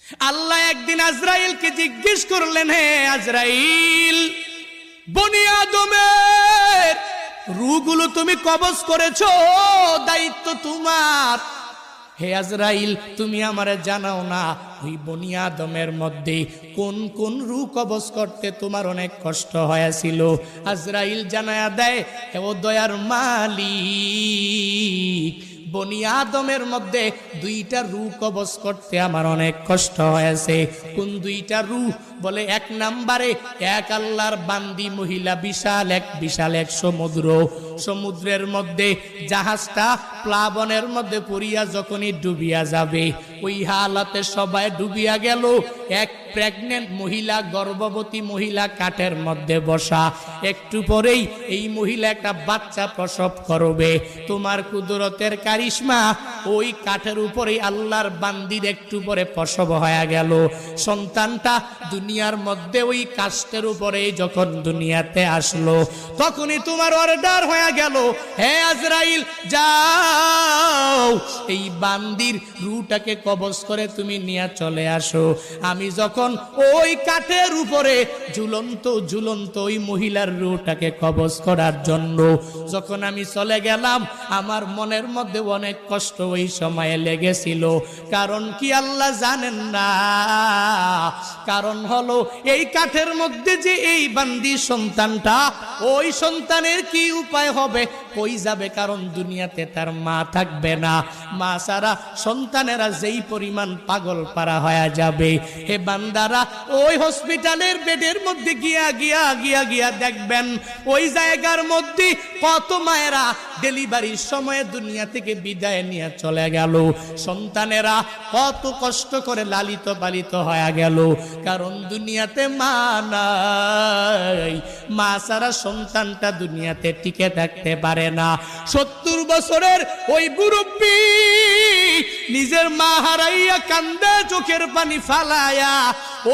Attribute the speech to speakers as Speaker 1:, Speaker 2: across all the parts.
Speaker 1: আল্লাহ একদিন আজরাইলকে জিজ্ঞেস করলেন, হে আজরাইল, বনি আদমের রূহগুলো তুমি কবজ করেছো, দায়িত্ব তোমার। হে আজরাইল, তুমি আমারে জানাও না ওই বনি আদমের মধ্যে কোন কোন রূহ কবজ করতে তোমার অনেক কষ্ট হয়েছিল। আজরাইল জানায়া দেয়, হে ও দয়ার মালিক, বনি আদমের মধ্যে দুইটা রূহ কবজ করতে আমার অনেক কষ্ট হয়েছে। কোন দুইটা রূহ? বলে এক নাম্বারে এক আল্লাহর বান্দি মহিলা, বিশাল এক সমুদ্রের মধ্যে জাহাজটা প্লাবনের মধ্যে পড়িয়া যখনই ডুবিয়া যাবে, ওই হালাতে সবাই ডুবিয়া গেল। এক প্রেগনেন্ট মহিলা, গর্ভবতী মহিলা কাঠের মধ্যে বসা, একটু পরেই এই মহিলা একটা বাচ্চা প্রসব করবে। তোমার কুদরতের কারিশমা, ওই কাঠের উপরে আল্লাহর বান্দির একটু পরে প্রসব হয়ে গেল। সন্তানটা দুনিয়ার মধ্যে ওই কাষ্টের উপরে যখন দুনিয়াতে আসলো, তখনই তোমার অর্ডার হয়ে গেল, হে আজরাইল, যাও এই বান্দির রূহটাকে কবজ করে তুমি নিয়ে চলে আসো। আমি যখন ওই কাঠের উপরে ঝুলন্ত ওই মহিলার রূহটাকে কবজ করার জন্য যখন আমি চলে গেলাম, আমার মনের মধ্যে অনেক কষ্ট ওই সময়ে লেগেছিল। কারণ কি আল্লাহ জানেন না? কারণ হলো এই কাঠের মধ্যে যে এই বান্দি সন্তানটা, ওই সন্তানের কি উপায় হবে, কই যাবে? কারণ দুনিয়াতে তার মা থাকবে না। মা ছাড়া সন্তানেরা যেই পরিমাণ পাগল পারা হয়ে যাবে, হে বান্দারা, ওই হসপিটালের বেডের মধ্যে গিয়া দেখবেন, ওই জায়গার মধ্যে কত মায়েরা ডেলিভারির সময় দুনিয়া থেকে বিদায় নিয়ে চলে গেল। সন্তানেরা কত কষ্ট করে লালিত পালিত হয়ে গেল, কারণ দুনিয়াতে মা নাই। মা ছাড়া সন্তানটা দুনিয়াতে টিকে থাকতে পারে না। 70 বছরের ওই মুরব্বী নিজের মা হারাইয়া কান্দে, চোখের পানি ফালায়া,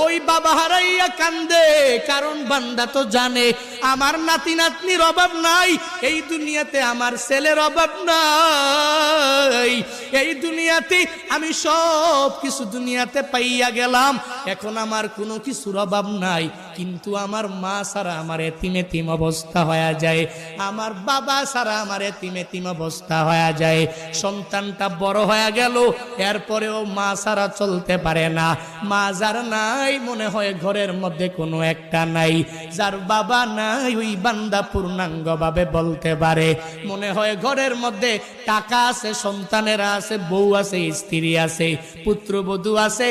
Speaker 1: ওই বাবা হারাইয়া কান্দে। কারণ বান্দা তো জানে আমার নাতি নাতনির অভাব নাই, এই দুনিয়াতে আমার ছেলের অভাব নাই, এই দুনিয়াতে আমি সব কিছু দুনিয়াতে পাইয়া গেলাম, এখন আমার কোনো কিছুর অভাব নাই। কিন্তু আমার মা ছাড়া আমার এতিম অবস্থা হয়ে যায়, আমার বাবা ছাড়া আমার এতিম অবস্থা হয়ে যায়। সন্তানটা বড় হয়ে গেল, এরপরেও মা ছাড়া চলতে পারে না। মা যার নাই, মনে হয় ঘরের মধ্যে কোনো একটা নাই। যার বাবা নাই, ওই বান্দা পূর্ণাঙ্গ ভাবে বলতে পারে, মনে হয় ঘরের মধ্যে টাকা আছে, সন্তানেরা আছে, বউ আছে, স্ত্রী আছে, পুত্রবধূ আছে।